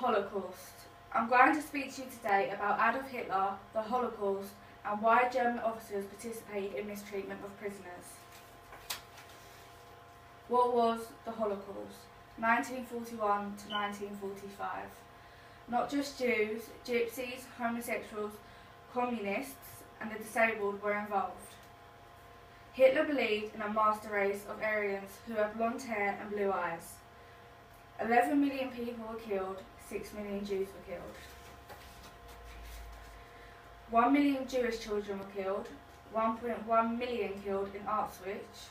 Holocaust. I'm going to speak to you today about Adolf Hitler, the Holocaust, and why German officers participated in mistreatment of prisoners. What was the Holocaust? 1941 to 1945. Not just Jews, gypsies, homosexuals, communists, and the disabled were involved. Hitler believed in a master race of Aryans who had blonde hair and blue eyes. 11 million people were killed, 6 million Jews were killed. 1 million Jewish children were killed, 1.1 million killed in Auschwitz.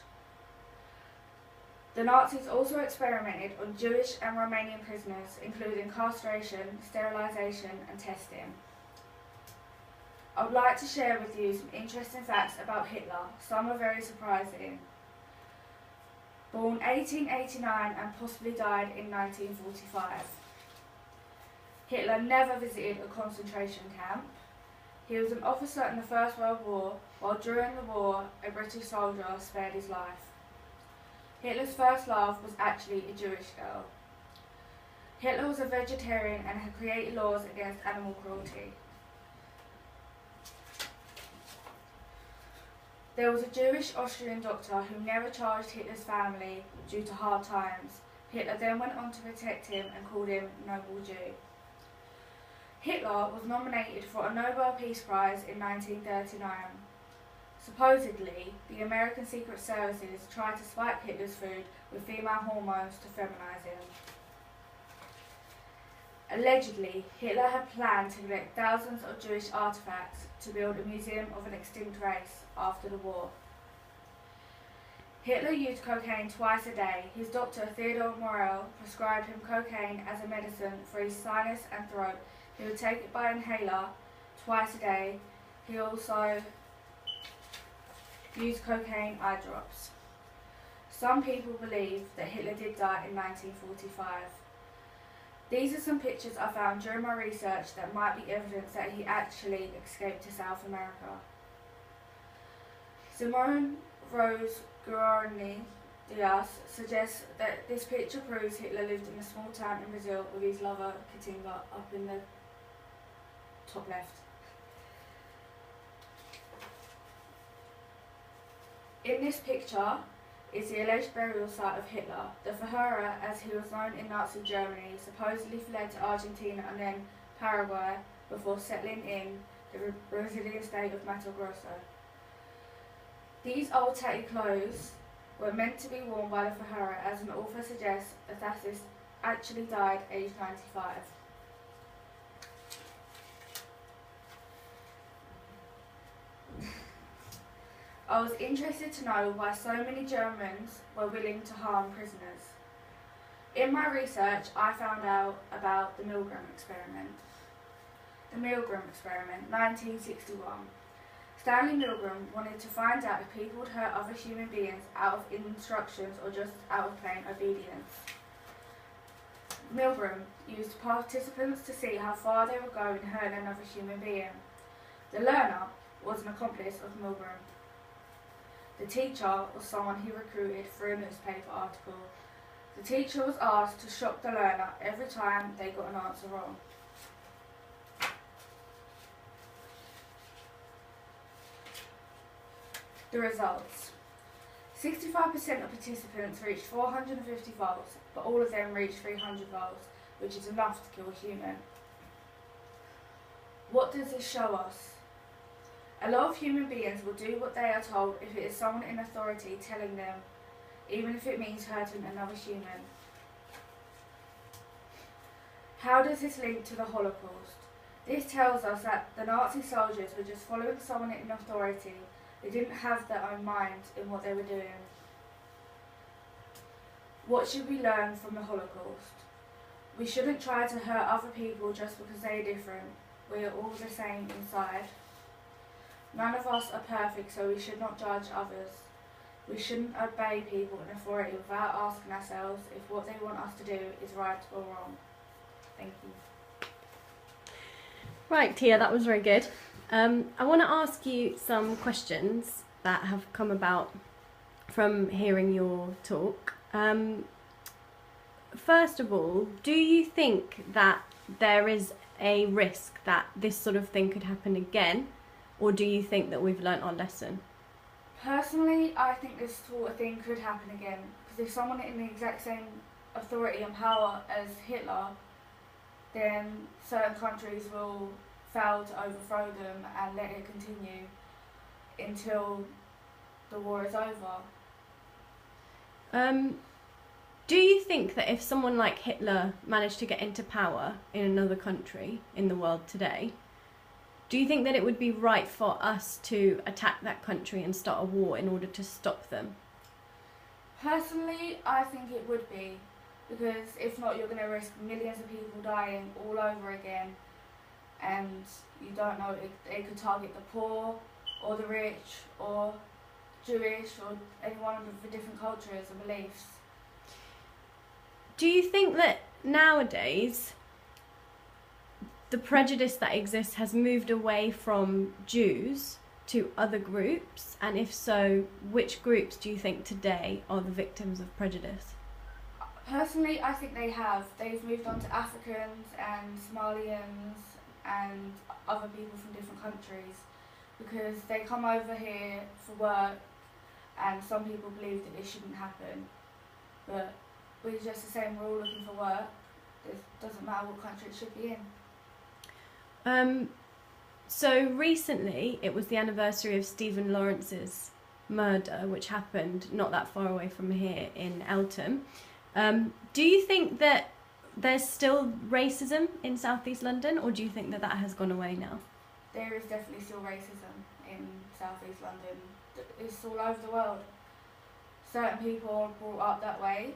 The Nazis also experimented on Jewish and Romanian prisoners, including castration, sterilisation and testing. I would like to share with you some interesting facts about Hitler. Some are very surprising. Born 1889 and possibly died in 1945. Hitler never visited a concentration camp. He was an officer in the First World War, while during the war a British soldier spared his life. Hitler's first love was actually a Jewish girl. Hitler was a vegetarian and had created laws against animal cruelty. There was a Jewish Austrian doctor who never charged Hitler's family due to hard times. Hitler then went on to protect him and called him Noble Jew. Hitler was nominated for a Nobel Peace Prize in 1939. Supposedly, the American Secret Services tried to spike Hitler's food with female hormones to feminize him. Allegedly, Hitler had planned to collect thousands of Jewish artifacts to build a museum of an extinct race after the war. Hitler used cocaine twice a day. His doctor, Theodor Morell, prescribed him cocaine as a medicine for his sinus and throat. He would take it by inhaler twice a day. He also used cocaine eye drops. Some people believe that Hitler did die in 1945. These are some pictures I found during my research that might be evidence that he actually escaped to South America. Simone Rose Guarani Diaz suggests that this picture proves Hitler lived in a small town in Brazil with his lover Katinga up in the top left. In this picture is the alleged burial site of Hitler. The Führer, as he was known in Nazi Germany, supposedly fled to Argentina and then Paraguay before settling in the Brazilian state of Mato Grosso. These old tatty clothes were meant to be worn by the Führer, as an author suggests that the fascist actually died aged 95. I was interested to know why so many Germans were willing to harm prisoners. In my research, I found out about the Milgram experiment. The Milgram experiment, 1961. Stanley Milgram wanted to find out if people would hurt other human beings out of instructions or just out of plain obedience. Milgram used participants to see how far they would go in hurting another human being. The learner was an accomplice of Milgram. The teacher was someone he recruited through a newspaper article. The teacher was asked to shock the learner every time they got an answer wrong. The results. 65% of participants reached 450 volts, but all of them reached 300 volts, which is enough to kill a human. What does this show us? A lot of human beings will do what they are told if it is someone in authority telling them, even if it means hurting another human. How does this link to the Holocaust? This tells us that the Nazi soldiers were just following someone in authority. They didn't have their own mind in what they were doing. What should we learn from the Holocaust? We shouldn't try to hurt other people just because they are different. We are all the same inside. None of us are perfect, so we should not judge others. We shouldn't obey people in authority without asking ourselves if what they want us to do is right or wrong. Thank you. Right, Tia, that was very good. I want to ask you some questions that have come about from hearing your talk. First of all, do you think that there is a risk that this sort of thing could happen again, or do you think that we've learnt our lesson? Personally, I think this sort of thing could happen again, because if someone in the exact same authority and power as Hitler, then certain countries will fail to overthrow them and let it continue until the war is over. Do you think that if someone like Hitler managed to get into power in another country in the world today, do you think that it would be right for us to attack that country and start a war in order to stop them? Personally, I think it would be, because if not, you're going to risk millions of people dying all over again, and you don't know, it could target the poor or the rich or Jewish or anyone of the different cultures and beliefs. Do you think that nowadays the prejudice that exists has moved away from Jews to other groups? And if so, which groups do you think today are the victims of prejudice? Personally, I think they have. They've moved on to Africans and Somalians and other people from different countries, because they come over here for work, and some people believe that this shouldn't happen. But we're just the same, we're all looking for work. It doesn't matter what country it should be in. So recently it was the anniversary of Stephen Lawrence's murder, which happened not that far away from here in Eltham. Do you think that there's still racism in South East London, or do you think that that has gone away now? There is definitely still racism in South East London. It's all over the world. Certain people are brought up that way,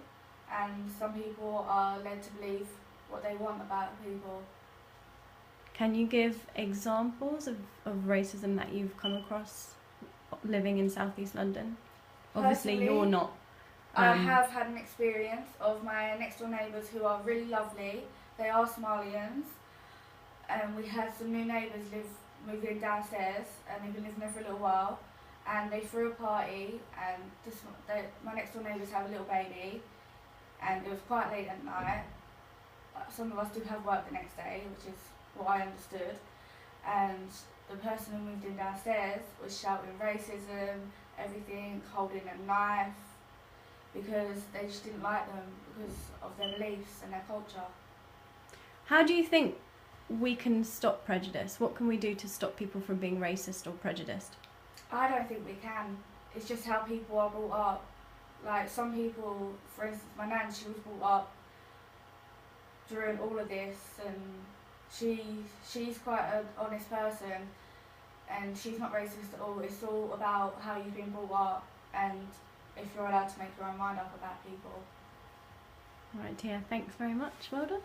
and some people are led to believe what they want about people. Can you give examples of racism that you've come across living in South East London? Obviously, Personally, you're not. I have had an experience of my next door neighbours who are really lovely. They are Somalians, and we had some new neighbours move in downstairs, and they've been living there for a little while. And they threw a party, and my next door neighbours have a little baby, and it was quite late at night. Some of us do have work the next day, which is what I understood. And the person who moved in downstairs was shouting racism, everything, holding a knife, because they just didn't like them because of their beliefs and their culture. How do you think we can stop prejudice? What can we do to stop people from being racist or prejudiced? I don't think we can. It's just how people are brought up. Like some people, for instance, my nan, she was brought up during all of this, and she's quite an honest person, and she's not racist at all. It's all about how you've been brought up, and if you're allowed to make your own mind up about people. Right, Tia, thanks very much. Well done.